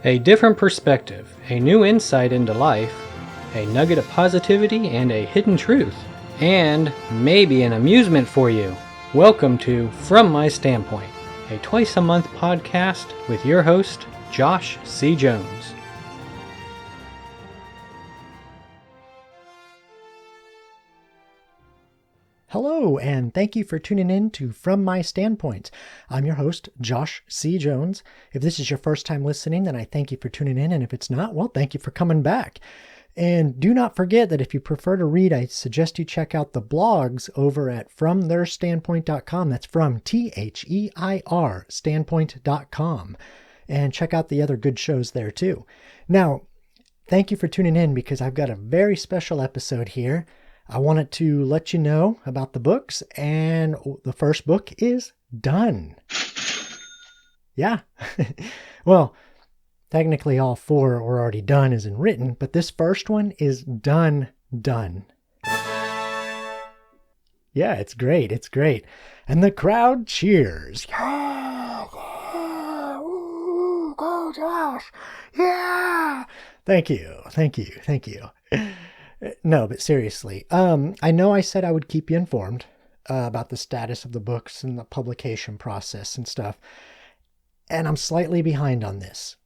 A different perspective, a new insight into life, a nugget of positivity and a hidden truth, and maybe an amusement for you. Welcome to From My Standpoint, a twice-a-month podcast with your host, Josh C. Jones. Hello, and thank you for tuning in to From My Standpoint. I'm your host, Josh C. Jones. If this is your first time listening, then I thank you for tuning in, and if it's not, well, thank you for coming back. And do not forget that if you prefer to read, I suggest you check out the blogs over at FromTheirStandpoint.com. That's from THEIR standpoint.com. And check out the other good shows there too. Now, thank you for tuning in because I've got a very special episode here. I wanted to let you know about the books, and the first book is done. Yeah. Well, technically all four are already done as in written, but this first one is done. Yeah, it's great. It's great. And the crowd cheers. Yeah, yeah, ooh, go Josh. Yeah. Thank you. No, but seriously, I know I said I would keep you informed about the status of the books and the publication process and stuff, and I'm slightly behind on this,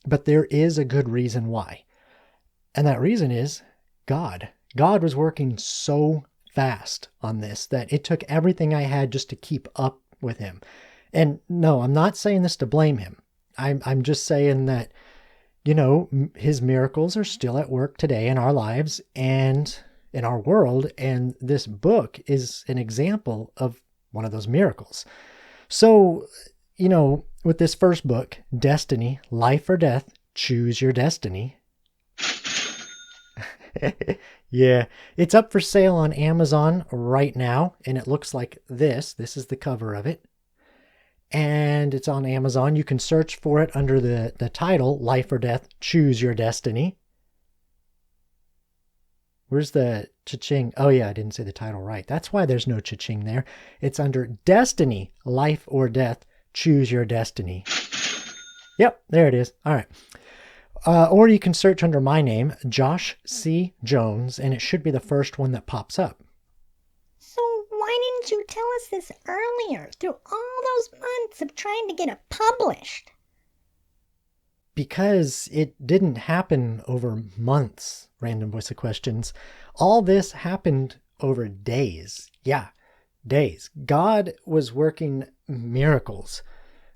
but there is a good reason why. And that reason is God. God was working so fast on this that it took everything I had just to keep up with him. And no, I'm not saying this to blame him. I'm just saying that, you know, his miracles are still at work today in our lives and in our world. And this book is an example of one of those miracles. So, you know, with this first book, Destiny, Life or Death, Choose Your Destiny. Yeah, it's up for sale on Amazon right now. And it looks like this. This is the cover of it. And it's on Amazon. You can search for it under the title, Life or Death, Choose Your Destiny. Where's the cha-ching? Oh yeah, I didn't say the title right. That's why there's no cha-ching there. It's under Destiny, Life or Death, Choose Your Destiny. Yep, there it is. All right. Or you can search under my name, Josh C. Jones, and it should be the first one that pops up. So why didn't you tell us this earlier, through all those months of trying to get it published? Because it didn't happen over months, Random Voice of Questions. All this happened over days. Yeah, days. God was working miracles.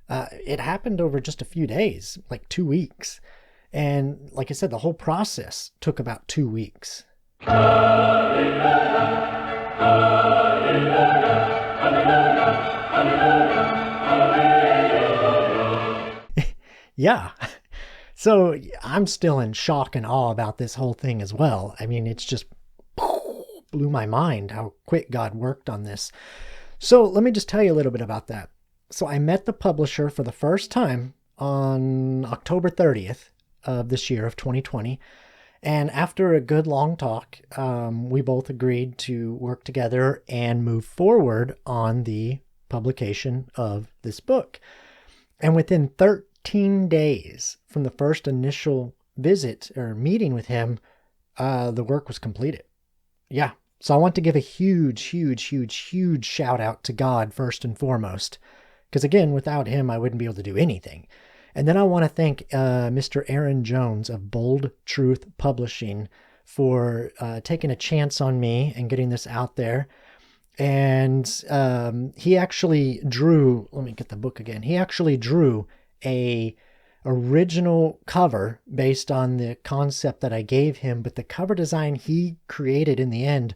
It happened over just a few days, like 2 weeks. And like I said, the whole process took about 2 weeks. Yeah. So I'm still in shock and awe about this whole thing as well. I mean, it's just blew my mind how quick God worked on this. So let me just tell you a little bit about that. So I met the publisher for the first time on October 30th of this year of 2020. And after a good long talk, we both agreed to work together and move forward on the publication of this book. And within 13 days from the first initial visit or meeting with him, the work was completed. Yeah. So I want to give a huge shout out to God first and foremost. Because again, without him, I wouldn't be able to do anything. And then I want to thank Mr. Aaron Jones of Bold Truth Publishing for taking a chance on me and getting this out there. And he actually drew, let me get the book again. He actually drew a original cover based on the concept that I gave him. But the cover design he created in the end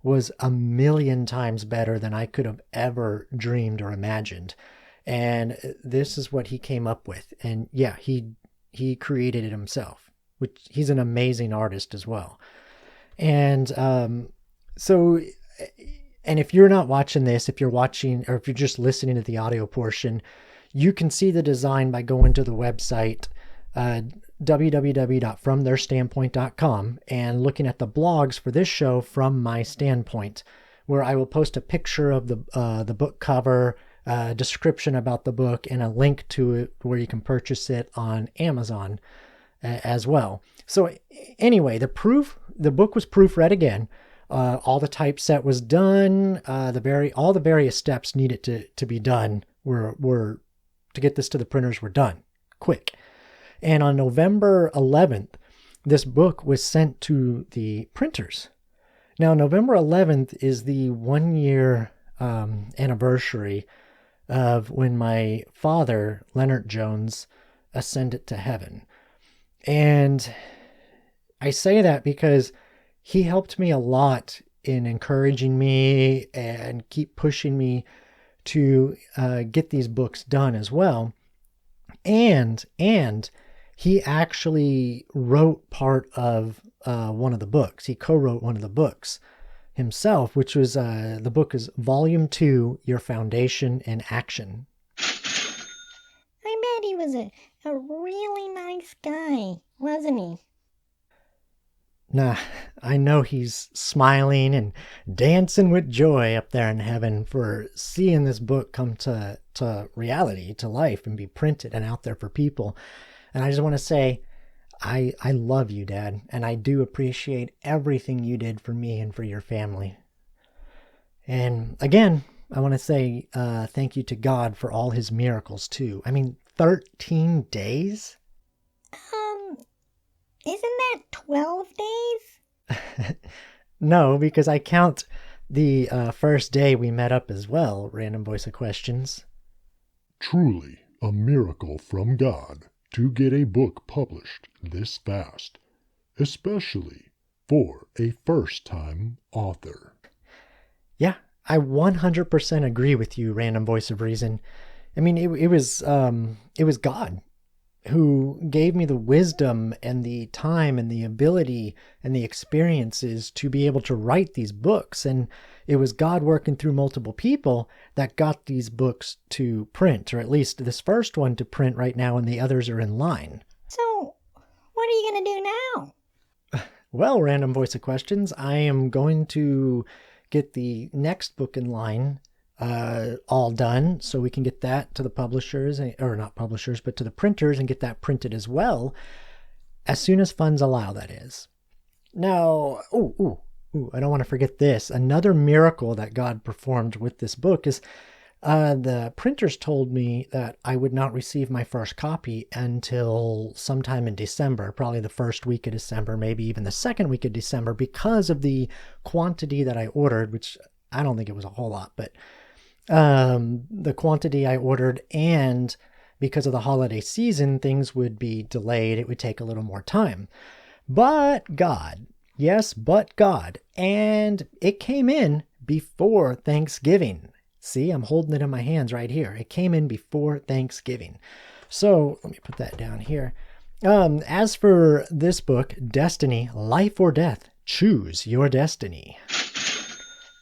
was 1,000,000 times better than I could have ever dreamed or imagined. And this is what he came up with. And yeah, he created it himself, which he's an amazing artist as well. And so, and if you're not watching this, if you're watching, or if you're just listening to the audio portion, you can see the design by going to the website, www.fromtheirstandpoint.com, and looking at the blogs for this show, From My Standpoint, where I will post a picture of the book cover, a description about the book, and a link to it where you can purchase it on Amazon as well. So anyway, the book was proofread again. All the typeset was done. All the various steps needed to be done were to get this to the printers were done quick. And on November 11th, this book was sent to the printers. Now, November 11th is the 1-year anniversary of when my father, Leonard Jones, ascended to heaven. And I say that because he helped me a lot in encouraging me and keep pushing me to get these books done as well. And he actually wrote part of one of the books. He co-wrote one of the books himself, which was the book is Volume 2, Your Foundation in Action. I bet he was a really nice guy, wasn't he? Nah, I know he's smiling and dancing with joy up there in heaven for seeing this book come to reality, to life, and be printed and out there for people. And I just want to say, I love you, Dad, and I do appreciate everything you did for me and for your family. And again, I want to say thank you to God for all his miracles, too. I mean, 13 days? Isn't that 12 days? No, because I count the first day we met up as well, Random Voice of Questions. Truly a miracle from God to get a book published this fast, especially for a first-time author. Yeah, I 100% agree with you, Random Voice of Reason. I mean, it was God who gave me the wisdom and the time and the ability and the experiences to be able to write these books. And it was God working through multiple people that got these books to print, or at least this first one to print right now, and the others are in line. So, what are you going to do now? Well, Random Voice of Questions, I am going to get the next book in line all done, so we can get that to the publishers, or not publishers, but to the printers, and get that printed as well, as soon as funds allow, that is. Now, I don't want to forget this. Another miracle that God performed with this book is the printers told me that I would not receive my first copy until sometime in December, probably the first week of December, maybe even the second week of December, because of the quantity that I ordered, which I don't think it was a whole lot, but the quantity I ordered, and because of the holiday season, things would be delayed. It would take a little more time. But God, yes, but God, and it came in before Thanksgiving. See, I'm holding it in my hands right here. It came in before Thanksgiving. So let me put that down here. As for this book, Destiny, Life or Death, Choose Your Destiny.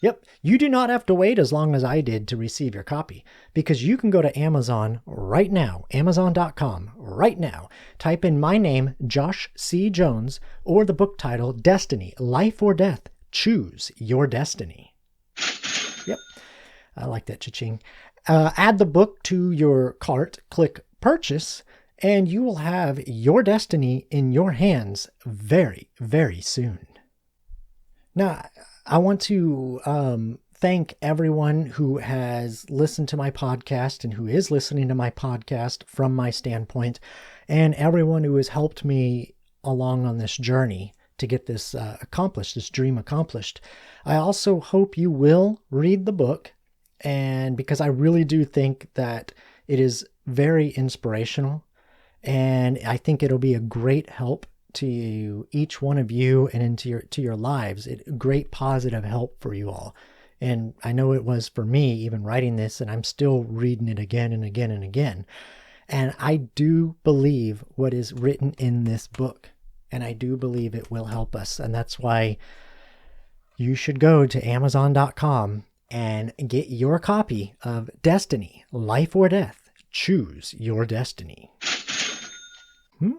Yep, you do not have to wait as long as I did to receive your copy, because you can go to Amazon right now, Amazon.com right now, type in my name, Josh C. Jones, or the book title, Destiny, Life or Death, Choose Your Destiny. Yep, I like that, cha-ching. Add the book to your cart, click Purchase, and you will have your destiny in your hands very, very soon. Now, I want to thank everyone who has listened to my podcast and who is listening to my podcast from my standpoint, and everyone who has helped me along on this journey to get this accomplished, this dream accomplished. I also hope you will read the book, and because I really do think that it is very inspirational, and I think it'll be a great help to each one of you and into your lives. Great positive help for you all. And I know it was for me, even writing this, and I'm still reading it again and again and again. And I do believe what is written in this book, and I do believe it will help us. And that's why you should go to Amazon.com and get your copy of Destiny, Life or Death, Choose Your Destiny.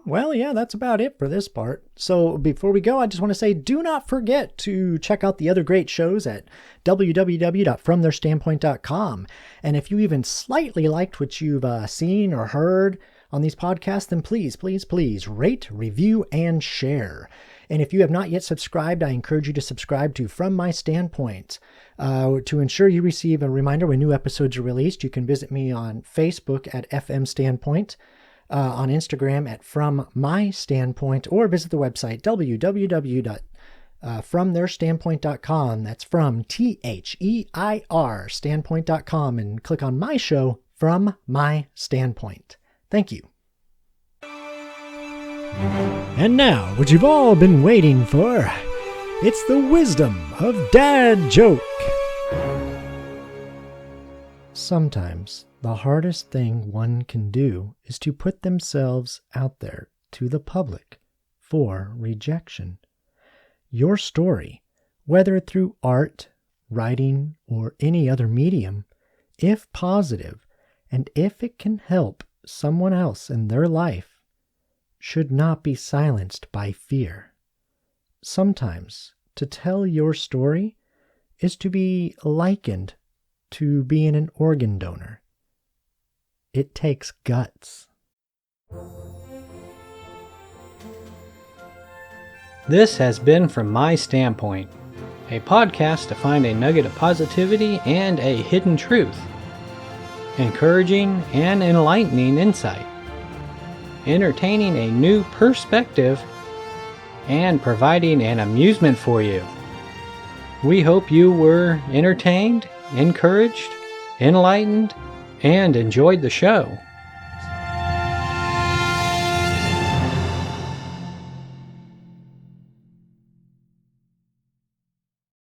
Well, yeah, that's about it for this part. So before we go, I just want to say do not forget to check out the other great shows at www.fromtheirstandpoint.com. And if you even slightly liked what you've seen or heard on these podcasts, then please rate, review, and share. And if you have not yet subscribed, I encourage you to subscribe to From My Standpoint. To ensure you receive a reminder when new episodes are released, you can visit me on Facebook at FM Standpoint, on Instagram at From My Standpoint, or visit the website www.fromtheirstandpoint.com. That's from THEIR standpoint.com, and click on my show, From My Standpoint. Thank you. And now, what you've all been waiting for, it's the wisdom of Dad Joke. Sometimes the hardest thing one can do is to put themselves out there to the public for rejection. Your story, whether through art, writing, or any other medium, if positive, and if it can help someone else in their life, should not be silenced by fear. Sometimes to tell your story is to be likened to being an organ donor. It takes guts. This has been From My Standpoint, a podcast to find a nugget of positivity and a hidden truth, encouraging and enlightening insight, entertaining a new perspective, and providing an amusement for you. We hope you were entertained, encouraged, enlightened, and enjoyed the show.